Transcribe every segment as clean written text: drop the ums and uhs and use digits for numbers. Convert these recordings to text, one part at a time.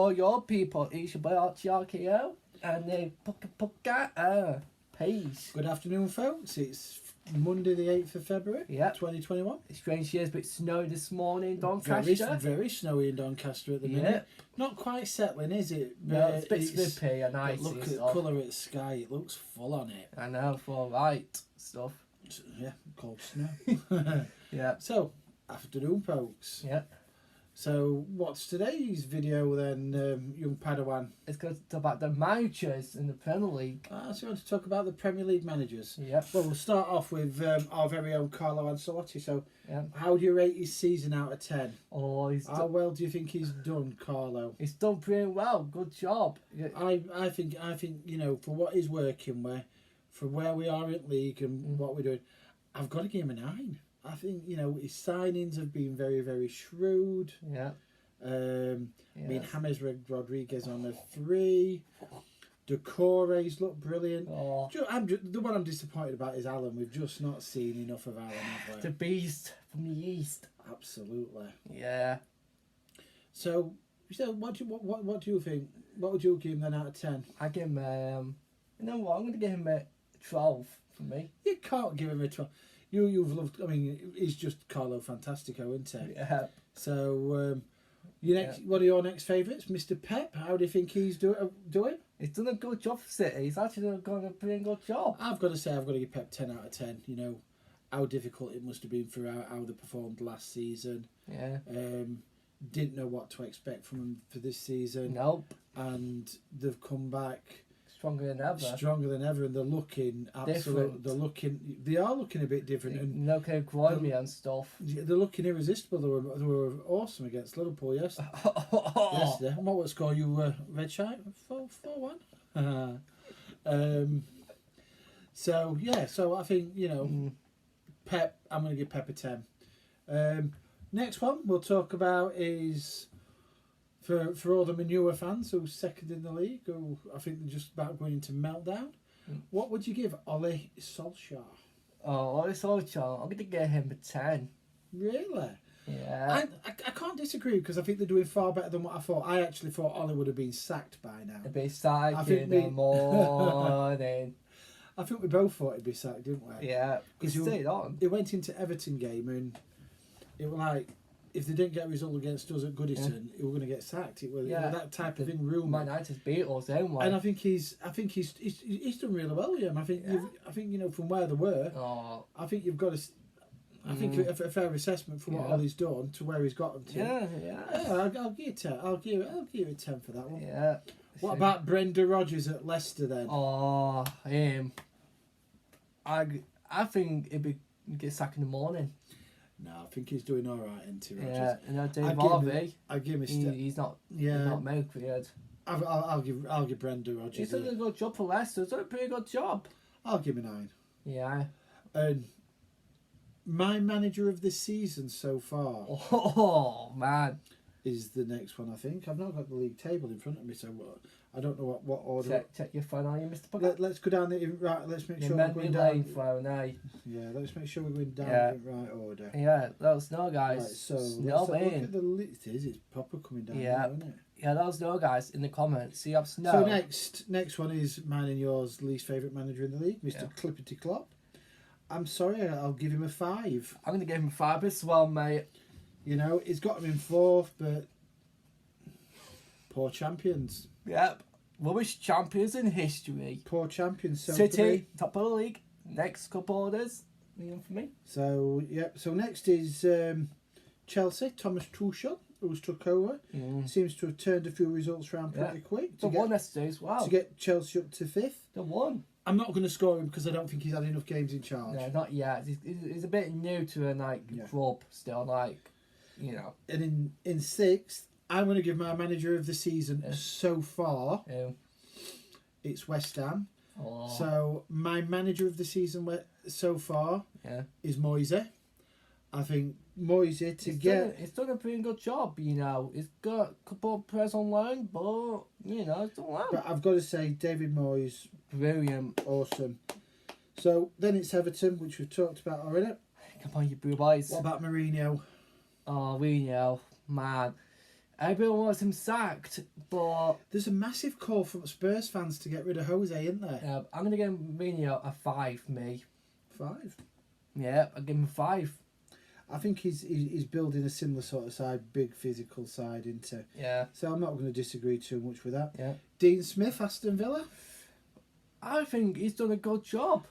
All your people, it's your boy RKO and Pukka. Peace. Good afternoon, folks. It's Monday the 8th of February, Yep. 2021. Strange years, but snowy this morning in Doncaster. Very snowy in Doncaster at the minute. Not quite settling, is it? No, it's a bit slippy and icy. Look at the colour of the sky. It looks full on it. I know, for right stuff. Yeah, cold snow. Yeah. So, afternoon, folks. Yeah. So, what's today's video then, young Padawan? It's going to talk about the managers in the Premier League. So you want to talk about the Premier League managers? Yeah. Well, we'll start off with our very own Carlo Anceelotti. So, Yeah. how do you rate his season out of 10? Oh, How well do you think he's done, Carlo? He's done pretty well. Good job. Yeah. I think for what he's working with, for where we are in league and what we're doing, I've got to give him a 9. I think his signings have been very, very shrewd. Yeah. I mean, James Rodriguez on a 3. Decore's looked brilliant. Oh. The one I'm disappointed about is Alan. We've just not seen enough of Alan, have we? The beast from the east. Absolutely. Yeah. So what do you think? What would you give him then out of 10? I give him you know what? I'm going to give him a 12 for me. You can't give him a 12. You've loved. I mean, he's just Carlo Fantastico, isn't he? Yeah. So, what are your next favourites, Mr. Pep? How do you think he's doing? He's done a good job for City. He's actually done a pretty good job. I've got to give Pep 10 out of 10. You know how difficult it must have been for how they performed last season. Yeah. Didn't know what to expect from them for this season. Nope. And they've come back stronger than ever, and they're looking different. They are looking a bit different, and kind of grimy and stuff. They're looking irresistible. They were awesome against Liverpool yesterday. Yesterday. And what was score? You red shite 4-1. So I think Pep. I'm going to give Pep a 10. Next one we'll talk about is for all the manure fans who's second in the league, who I think they're just about going into meltdown. What would you give Ole Solskjaer? Oh, Ole Solskjaer, I'm going to give him a 10. Really? Yeah. I can't disagree because I think they're doing far better than what I thought. I actually thought Ole would have been sacked by now. He'd be sacked in the morning. I think we both thought he'd be sacked, didn't we? Yeah, because he stayed on. He went into Everton game and it was like, if they didn't get a result against us at Goodison, he was going to get sacked. It was that type of thing. Man United's beat us, anyway. And I think he's done really well with him. I think from where they were, I think you've got to. I think a fair assessment for what Ollie's done to where he's got them to. Yeah. I'll give it 10. I'll give it 10 for that one. Yeah. What about Brendan Rodgers at Leicester then? Oh, him. I think he'd get sacked in the morning. No, I think he's doing all right, isn't he, Rodgers? Yeah, Dave Harvey. I give him a step. He's not made cleared. I'll give Brendan Rodgers. He's done a good job for Leicester. He's done a pretty good job. I'll give him a 9. Yeah. And my manager of the season so far. Oh man. Is the next one, I think. I've not got the league table in front of me, so I don't know what order. Check your phone, are you, Mr. Pukka? Let's go down the right. Let's make sure we're going down. Phone, eh? Yeah, let's make sure we're going down in the right order. Yeah, let us know, guys. Right, so let's look at the list. It's proper coming down now, isn't it? Yeah, let us know, guys, in the comments. See, snow. So next one is mine and yours least favourite manager in the league, Mr. Clippity Klopp. I'm sorry, I'll give him a 5. I'm going to give him a 5 as well, mate. He's got him in 4th, but poor champions. Yep. Rubbish champions in history. Poor champions. So City, top of the league. Next couple orders. For me. So, So next is Chelsea, Thomas Tuchel, who's took over. Seems to have turned a few results around pretty quick. The one yesterday as well. To get Chelsea up to 5th. The one. I'm not going to score him because I don't think he's had enough games in charge. No, not yet. He's a bit new to a club still, And in 6th, I'm going to give my manager of the season so far. It's West Ham. Oh. So my manager of the season so far is Moise. I think Moise he's done a pretty good job. He's got a couple of players on loan, but he's done well. But I've got to say, David Moyes, brilliant, awesome. So then it's Everton, which we've talked about already. Come on, you blue boys. What about Mourinho? Oh, Mourinho, man. Everyone wants him sacked, but There's a massive call from Spurs fans to get rid of Jose, isn't there? I'm going to give Mourinho a 5, me. 5. Yeah, I'll give him a 5. I think he's building a similar sort of side, big physical side into. Yeah. So I'm not going to disagree too much with that. Yeah. Dean Smith, Aston Villa. I think he's done a good job.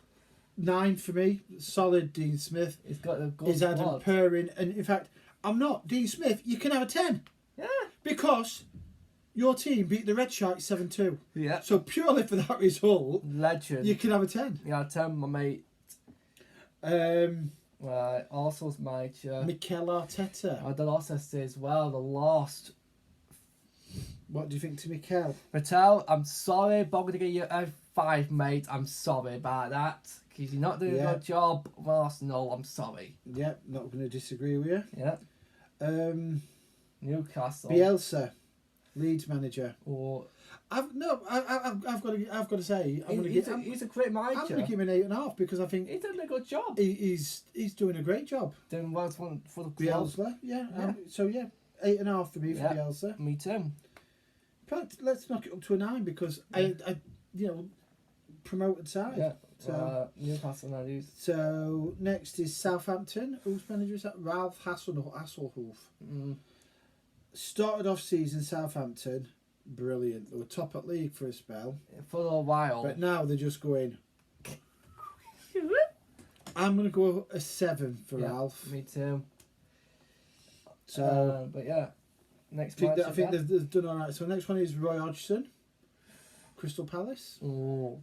9 for me. Solid Dean Smith. He's got a good He's had a squad. purring, and in fact, I'm not Dean Smith. You can have a 10 Yeah. because your team beat the Red Sharks 7-2. Yeah. So purely for that result, Legend. you can have a 10. Yeah, 10, my mate. Right, also my Mikel Arteta. I did also say as well, the lost. What do you think to Mikel? Patel, I'm sorry, but I'm going to give you a 5, mate. I'm sorry about that. Because you're not doing a good job with Arsenal. I'm sorry. Yeah, not going to disagree with you. Yeah. Newcastle. Bielsa, Leeds manager. Or I've got to say, he's a great manager. I'm going to give him an 8.5 because I think He's done a good job. he's doing a great job. Doing well for the club. Bielsa, yeah. 8.5 for me for Bielsa. Me too. But let's knock it up to a 9 because I promoted side. Yeah. So Newcastle now use. So next is Southampton. Whose manager is that? Ralph Hasselhoff. Started off season Southampton, brilliant. They were top at league for a spell. For a while. But now they're just going. I'm going to go a 7 for Ralph. Me too. So, but yeah, next I match. think they've done all right. So next one is Roy Hodgson, Crystal Palace. Oh.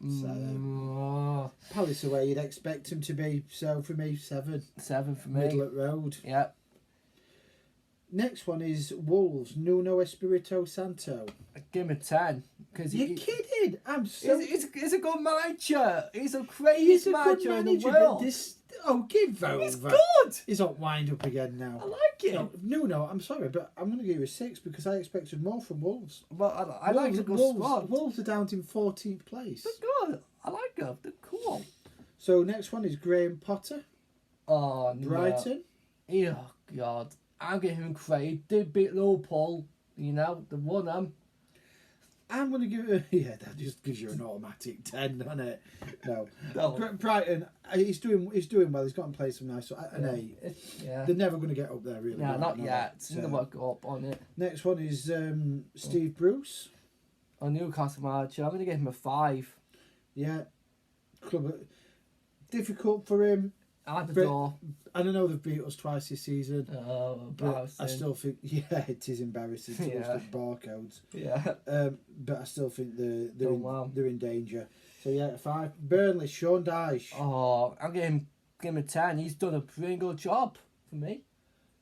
So, Palace away, you'd expect him to be. So for me, 7. 7 for me. Middle at road. Yeah. Next one is Wolves, Nuno Espirito Santo. Give him a 10. You're kidding? I'm so. He's a good manager. He's a crazy manager in the world. Give over. He's good. He's on wind up again now. I like it. Nuno, I'm sorry, but I'm going to give you a 6 because I expected more from Wolves. But I like a good squad. Wolves are down in 14th place. They're good. I like them. They're cool. So next one is Graham Potter. Oh, Brighton. No. Oh, God. I'll give him credit. Did beat Liverpool. You know, they won them. I'm going to give it... Yeah, that just gives you an automatic 10, doesn't it? No. Brighton, he's doing well. He's got in place some nice... An 8. Yeah. They're never going to get up there, really. No, not yet. They won't go up on it. Next one is Steve Bruce. On Newcastle manager, I'm going to give him a 5. Yeah. Difficult for him. At the door. I don't know they've beat us twice this season. Oh, but I still think, it is embarrassing to look at barcodes. Yeah. But I still think they're in danger. So yeah, 5. Burnley, Sean Dyche. Oh, I'll give him a 10. He's done a pretty good job for me.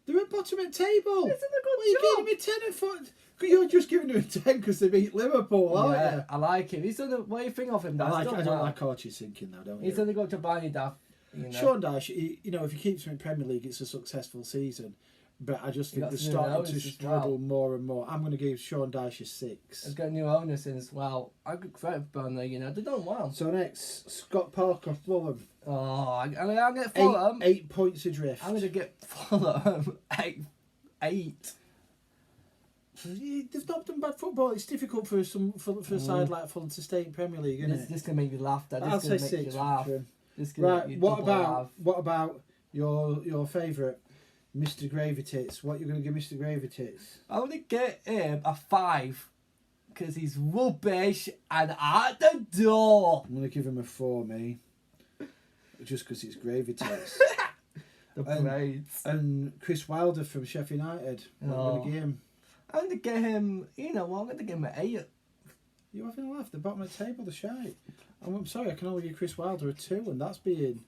They're at bottom of the table. He's done a good job. You giving him a 10 and 4? You're just giving him a 10 because they beat Liverpool, aren't you? I like him. He's done a... What do you think of him? I don't like Archie sinking though, don't you? He's done a good job behind Daff. Sean Dyche, if he keeps him in Premier League, it's a successful season. But I just think they're starting to struggle more and more. I'm going to give Sean Dyche a 6. He's got new owners in as well. I could credit Burnley, they're doing well. So next, Scott Parker, Fulham. Oh, I'm going to get Fulham. 8 points adrift. I'm going to get Fulham 8. They've not done bad football. It's difficult for a side like Fulham to stay in Premier League, isn't it? This can make you laugh. I'll say 6. Right. What about your favourite, Mr. Gravy Tits? What are you going to give Mr. Gravy Tits? I'm going to get him a 5 because he's rubbish and at the door. I'm going to give him a 4, me. Just because it's Gravy Tits. The praise. And Chris Wilder from Sheffield United. What are you going to give him? I'm going to get him, I'm going to give him an 8. You're having a laugh. The bottom of the table, the shite. I'm sorry, I can only give Chris Wilder a 2, and that's being...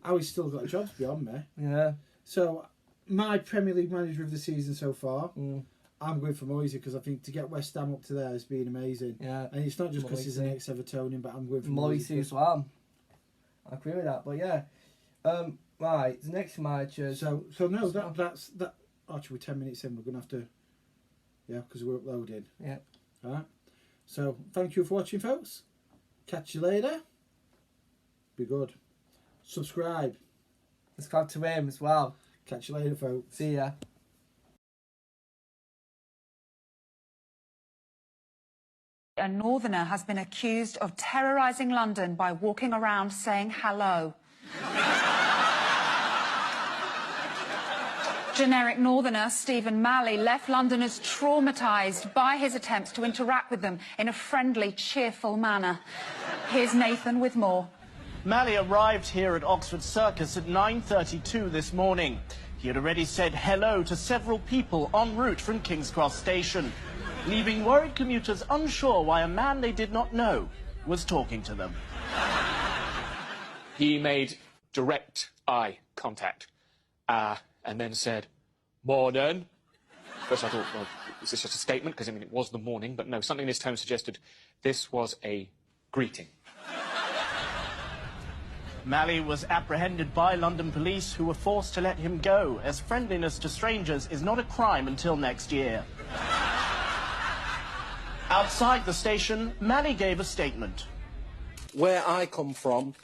How he's still got a job beyond me. Yeah. So, my Premier League manager of the season so far, I'm going for Moisey, because I think to get West Ham up to there has been amazing. Yeah. And it's not just because he's an ex-Evertonian, but I'm going for Moisey as well. I agree with that, but yeah. Right, the next match is... So that's... Actually, we're 10 minutes in, we're going to have to... Yeah, because we're uploading. Yeah. Alright. So, thank you for watching, folks. Catch you later. Be good. Subscribe. Subscribe to him as well. Catch you later, folks. See ya. A northerner has been accused of terrorising London by walking around saying hello. Generic northerner Stephen Malley left Londoners traumatised by his attempts to interact with them in a friendly, cheerful manner. Here's Nathan with more. Malley arrived here at Oxford Circus at 9:32 this morning. He had already said hello to several people en route from King's Cross Station, leaving worried commuters unsure why a man they did not know was talking to them. He made direct eye contact and then said, "Morning." First I thought, well, is this just a statement? Because, I mean, it was the morning, but no, something in his tone suggested this was a greeting. Malley was apprehended by London police, who were forced to let him go, as friendliness to strangers is not a crime until next year. Outside the station, Malley gave a statement. Where I come from,